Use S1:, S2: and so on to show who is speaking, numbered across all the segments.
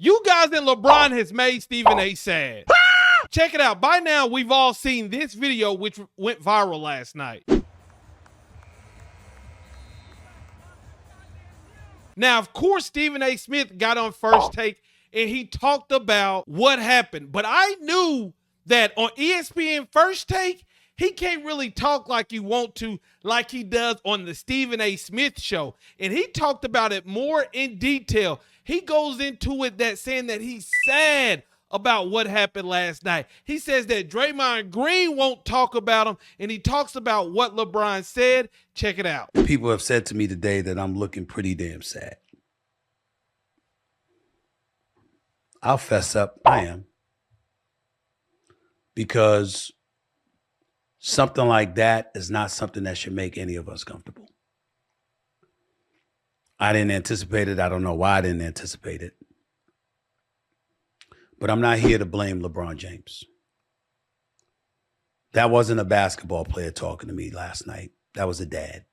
S1: You guys and LeBron has made Stephen A. sad. Check it out. By now, we've all seen this video, which went viral last night. Now, of course, Stephen A. Smith got on First Take and he talked about what happened. But I knew that on ESPN First Take, he can't really talk like you want to, like he does on the Stephen A. Smith show. And he talked about it more in detail. He goes into it that saying that he's sad about what happened last night. He says that Draymond Green won't talk about him, and he talks about what LeBron said. Check it out.
S2: People have said to me today that I'm looking pretty damn sad. I'll fess up, I am. Because something like that is not something that should make any of us comfortable. I didn't anticipate it. I don't know why I didn't anticipate it. But I'm not here to blame LeBron James. That wasn't a basketball player talking to me last night. That was a dad.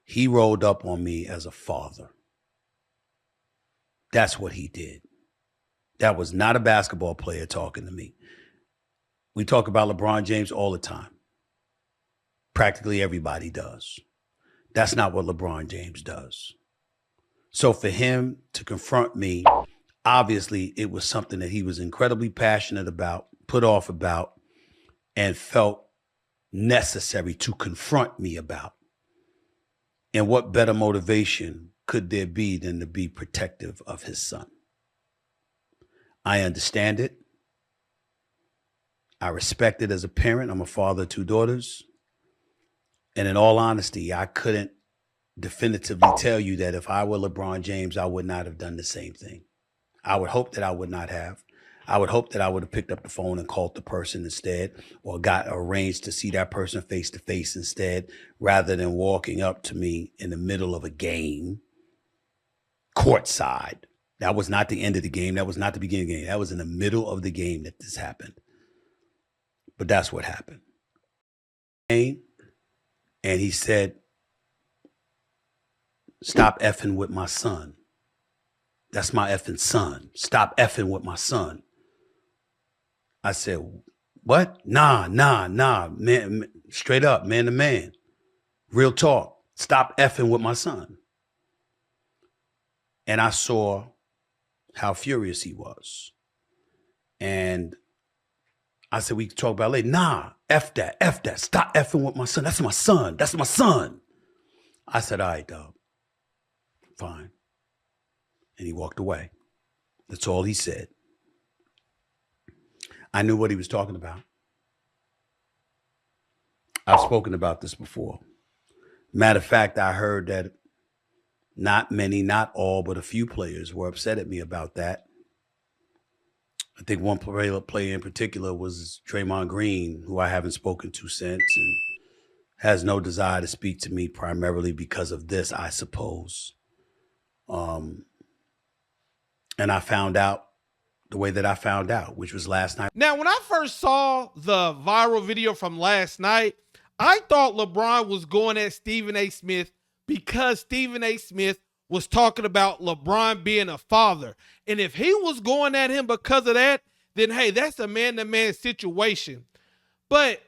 S2: He rolled up on me as a father. That's what he did. That was not a basketball player talking to me. We talk about LeBron James all the time. Practically everybody does. That's not what LeBron James does. So for him to confront me, obviously it was something that he was incredibly passionate about, put off about, and felt necessary to confront me about. And what better motivation could there be than to be protective of his son? I understand it. I respect it as a parent. I'm a father of 2 daughters. And in all honesty, I couldn't definitively tell you that if I were LeBron James, I would not have done the same thing. I would hope that I would not have. I would hope that I would have picked up the phone and called the person instead, or got arranged to see that person face to face instead, rather than walking up to me in the middle of a game, courtside. That was not the end of the game. That was not the beginning of the game. That was in the middle of the game that this happened. But that's what happened. And he said, "Stop effing with my son. That's my effing son. Stop effing with my son." I said, "What? Nah, man, straight up, man to man. Real talk. Stop effing with my son." And I saw how furious he was. And I said, "We can talk about it later." "Nah, F that. Stop effing with my son. That's my son. That's my son." I said, "All right, dog. Fine." And he walked away. That's all he said. I knew what he was talking about. I've spoken about this before. Matter of fact, I heard that not many, not all, but a few players were upset at me about that. I think one player in particular was Draymond Green, who I haven't spoken to since and has no desire to speak to me primarily because of this, I suppose. And I found out the way that I found out, which was last night.
S1: Now, when I first saw the viral video from last night, I thought LeBron was going at Stephen A. Smith because Stephen A. Smith was talking about LeBron being a father. And if he was going at him because of that, then hey, that's a man-to-man situation. But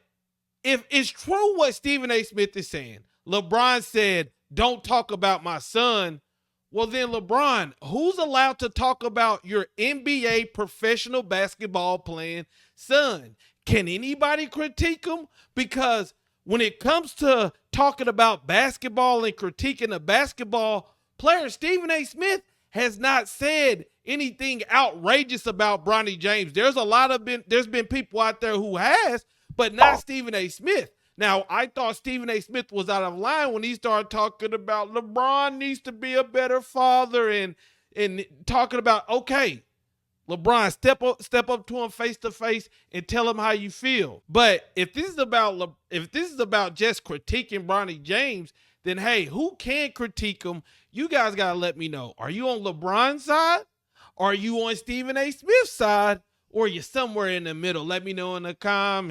S1: if it's true what Stephen A. Smith is saying, LeBron said, "Don't talk about my son." Well, then, LeBron, who's allowed to talk about your NBA professional basketball playing son? Can anybody critique him? Because when it comes to talking about basketball and critiquing a basketball player, Stephen A. Smith has not said anything outrageous about Bronny James. There's been people out there who has, but not Stephen A. Smith. Now, I thought Stephen A. Smith was out of line when he started talking about LeBron needs to be a better father and talking about, okay, LeBron, step up to him face to face and tell him how you feel. But if this is about just critiquing Bronny James, then hey, who can critique him? You guys gotta let me know. Are you on LeBron's side? Are you on Stephen A. Smith's side? Or are you somewhere in the middle? Let me know in the comments.